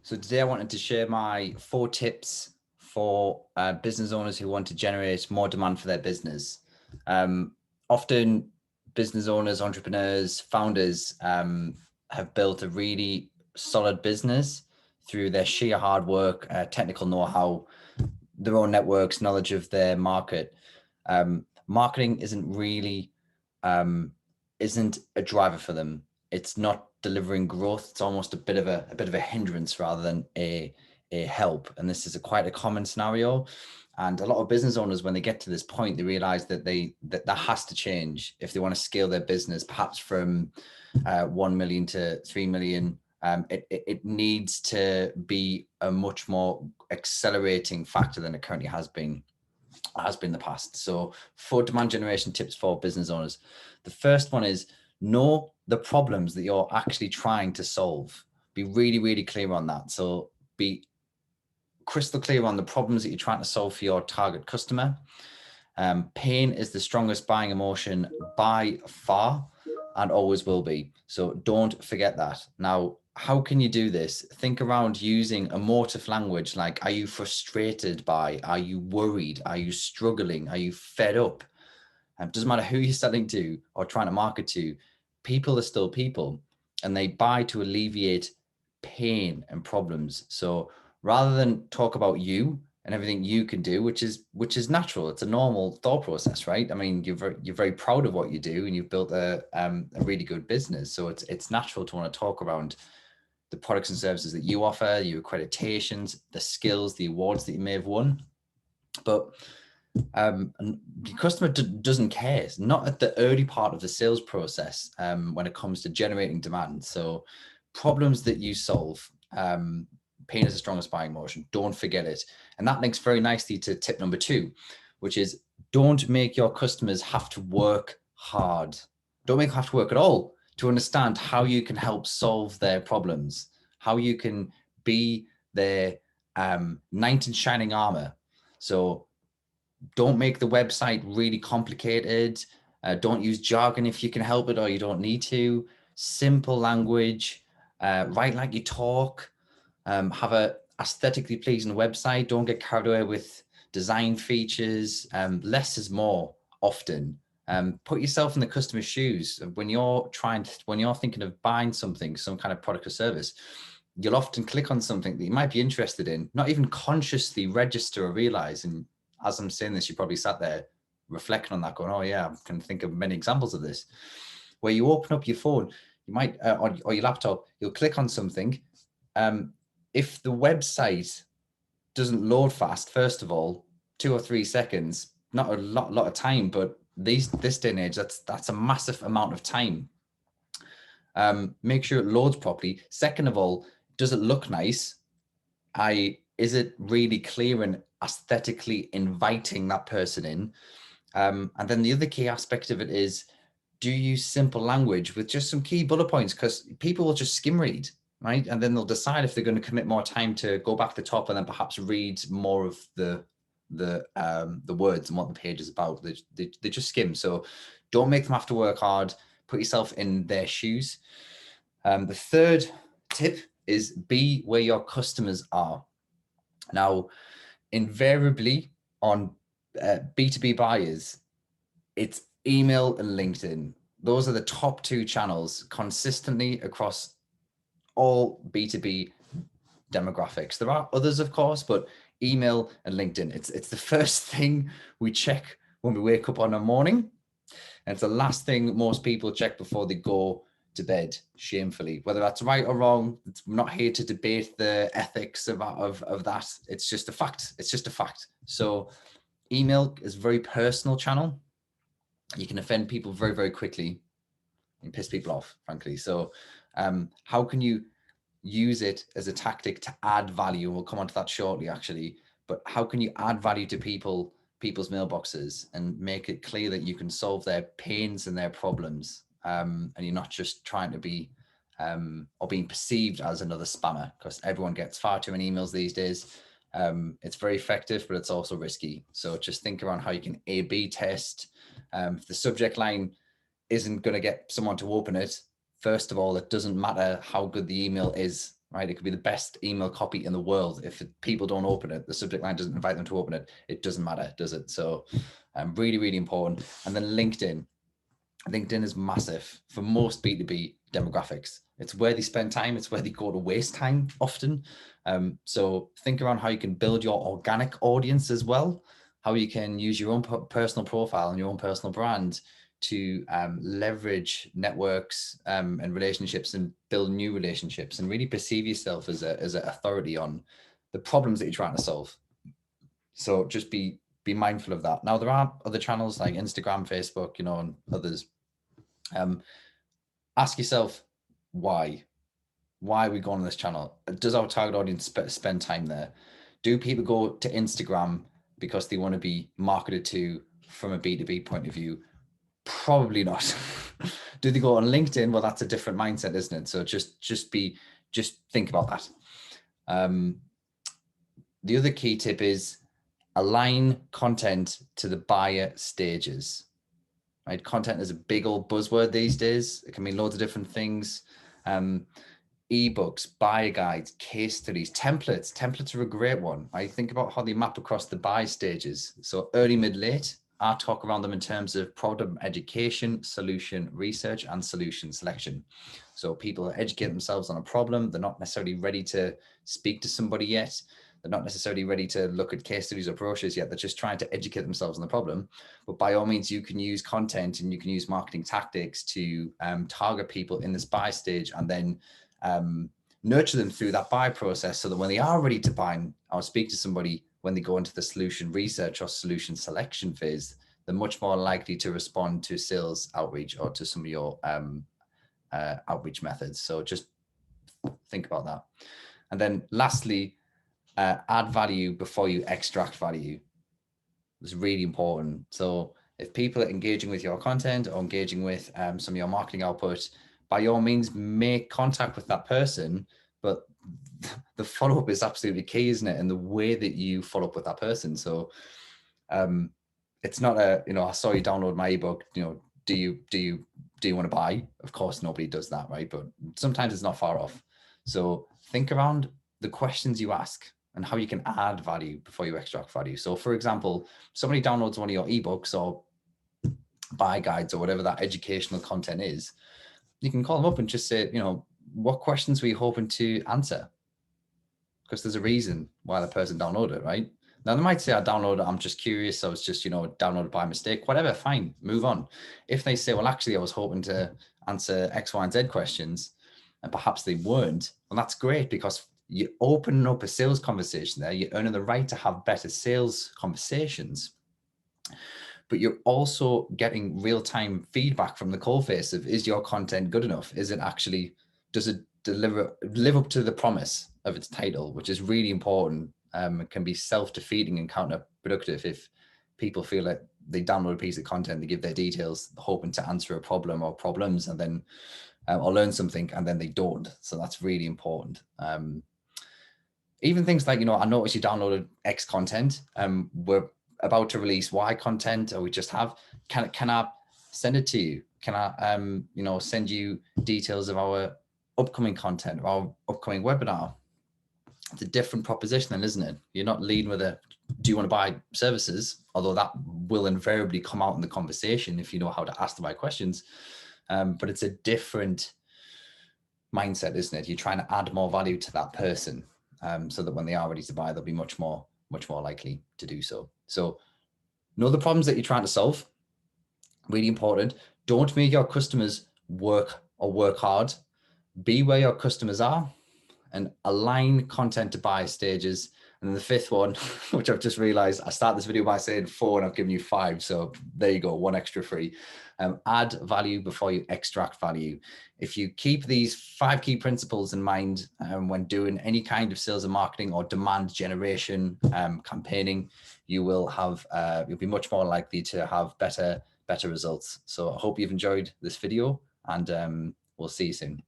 So today I wanted to share my 4 tips for business owners who want to generate more demand for their business. Often business owners, entrepreneurs, founders have built a really solid business through their sheer hard work, technical know-how, their own networks, knowledge of their market. Marketing isn't a driver for them. It's not delivering growth. It's almost a bit of a hindrance rather than a help. And this is quite a common scenario. And a lot of business owners, when they get to this point, they realize that that has to change if they want to scale their business, perhaps from 1 million to 3 million. It needs to be a much more accelerating factor than it currently has been in the past. So 4 demand generation tips for business owners. The first one is know the problems that you're actually trying to solve. Be really, really clear on that. So be crystal clear on the problems that you're trying to solve for your target customer. Pain is the strongest buying emotion by far and always will be. So don't forget that. Now, how can you do this? Think around using emotive language like, are you frustrated by, are you worried, are you struggling, are you fed up? It doesn't matter who you're selling to or trying to market to, people are still people and they buy to alleviate pain and problems. So rather than talk about you and everything you can do, which is natural, it's a normal thought process, right? I mean, you're very proud of what you do and you've built a really good business. So it's natural to want to talk around the products and services that you offer, your accreditations, the skills, the awards that you may have won. But and the customer doesn't care. It's not at the early part of the sales process when it comes to generating demand. So problems that you solve, pain is the strongest buying emotion. Don't forget it. And that links very nicely to tip number 2, which is don't make your customers have to work hard. Don't make them have to work at all to understand how you can help solve their problems, how you can be their knight in shining armor. So don't make the website really complicated. Don't use jargon if you can help it or you don't need to. Simple language, write like you talk, have a aesthetically pleasing website. Don't get carried away with design features. Less is more often. Put yourself in the customer's shoes. When you're thinking of buying something, some kind of product or service, you'll often click on something that you might be interested in, not even consciously register or realize. And as I'm saying this, you probably sat there reflecting on that, going, "Oh yeah, I can think of many examples of this." Where you open up your phone, you might or your laptop, you'll click on something. If the website doesn't load fast, first of all, 2 or 3 seconds, not a lot of time, but this day and age, that's a massive amount of time. Make sure it loads properly. Second of all, does it look nice? Is it really clear and aesthetically inviting that person in? And then the other key aspect of it is, do you use simple language with just some key bullet points? Because people will just skim read, right? And then they'll decide if they're going to commit more time to go back to the top and then perhaps read more of the words and what the page is about. They just skim. So don't make them have to work hard. Put yourself in their shoes. The third tip is be where your customers are. Now, invariably on B2B buyers, it's email and LinkedIn. Those are the top 2 channels consistently across all B2B demographics. There are others, of course, but email and LinkedIn, it's the first thing we check when we wake up on a morning. And it's the last thing most people check before they go to bed, shamefully. Whether that's right or wrong, I'm not here to debate the ethics of that. It's just a fact. It's just a fact. So email is a very personal channel. You can offend people very, very quickly and piss people off, frankly. So how can you use it as a tactic to add value? We'll come on to that shortly, actually. But how can you add value to people's mailboxes and make it clear that you can solve their pains and their problems, and you're not just trying to be or being perceived as another spammer, because everyone gets far too many emails these days. It's very effective, but it's also risky. So just think around how you can A/B test. If the subject line isn't going to get someone to open it, first of all, it doesn't matter how good the email is. right? It could be the best email copy in the world. If people don't open it, the subject line doesn't invite them to open it, it doesn't matter, does it? So really, really important. And then LinkedIn. LinkedIn is massive for most B2B demographics. It's where they spend time. It's where they go to waste time often. So think around how you can build your organic audience as well, how you can use your own personal profile and your own personal brand to leverage networks and relationships and build new relationships and really perceive yourself as an authority on the problems that you're trying to solve. So just be mindful of that. Now, there are other channels like Instagram, Facebook, and others. Ask yourself why. Why are we going on this channel? Does our target audience spend time there? Do people go to Instagram because they want to be marketed to from a B2B point of view? Probably not. Do they go on LinkedIn? Well, that's a different mindset, isn't it? So just think about that. The other key tip is align content to the buyer stages. Right? Content is a big old buzzword these days. It can mean loads of different things. Ebooks, buyer guides, case studies, templates. Templates are a great one. I think about how they map across the buy stages. So early, mid, late. I talk around them in terms of problem education, solution research, and solution selection. So people educate themselves on a problem. They're not necessarily ready to speak to somebody yet. They're not necessarily ready to look at case studies or brochures yet. They're just trying to educate themselves on the problem. But by all means, you can use content and you can use marketing tactics to target people in this buy stage and then nurture them through that buy process so that when they are ready to buy or speak to somebody, when they go into the solution research or solution selection phase, they're much more likely to respond to sales outreach or to some of your outreach methods. So just think about that. And then lastly, add value before you extract value. It's really important. So if people are engaging with your content or engaging with some of your marketing output, by all means, make contact with that person. But the follow-up is absolutely key, isn't it? And the way that you follow up with that person. So it's not I saw you download my ebook, do you want to buy? Of course, nobody does that, right? But sometimes it's not far off. So think around the questions you ask and how you can add value before you extract value. So for example, somebody downloads one of your ebooks or buy guides or whatever that educational content is, you can call them up and just say, what questions were you hoping to answer? Because there's a reason why the person downloaded it, right? Now they might say, I downloaded it, I'm just curious, I was just, downloaded by mistake, whatever, fine, move on. If they say, well, actually, I was hoping to answer X, Y, and Z questions, and perhaps they weren't, well, that's great because you open up a sales conversation there, you're earning the right to have better sales conversations, but you're also getting real-time feedback from the coalface of, is your content good enough? Is it actually, does it live up to the promise of its title, which is really important. It can be self-defeating and counterproductive if people feel like they download a piece of content, they give their details, hoping to answer a problem or problems, and then or learn something, and then they don't. So that's really important. Even things like, I noticed you downloaded X content. We're about to release Y content, or we just have. Can I send it to you? Can I, send you details of our upcoming content, our upcoming webinar? It's a different proposition then, isn't it? You're not leading with do you want to buy services? Although that will invariably come out in the conversation if you know how to ask the right questions. But it's a different mindset, isn't it? You're trying to add more value to that person so that when they are ready to buy, they'll be much more likely to do so. So know the problems that you're trying to solve. Really important. Don't make your customers work hard. Be where your customers are and align content to buy stages. And then the fifth one, which I've just realized, I start this video by saying 4 and I've given you 5. So there you go, 1 extra free. Add value before you extract value. If you keep these 5 key principles in mind when doing any kind of sales and marketing or demand generation campaigning, you will have, you'll be much more likely to have better results. So I hope you've enjoyed this video, and we'll see you soon.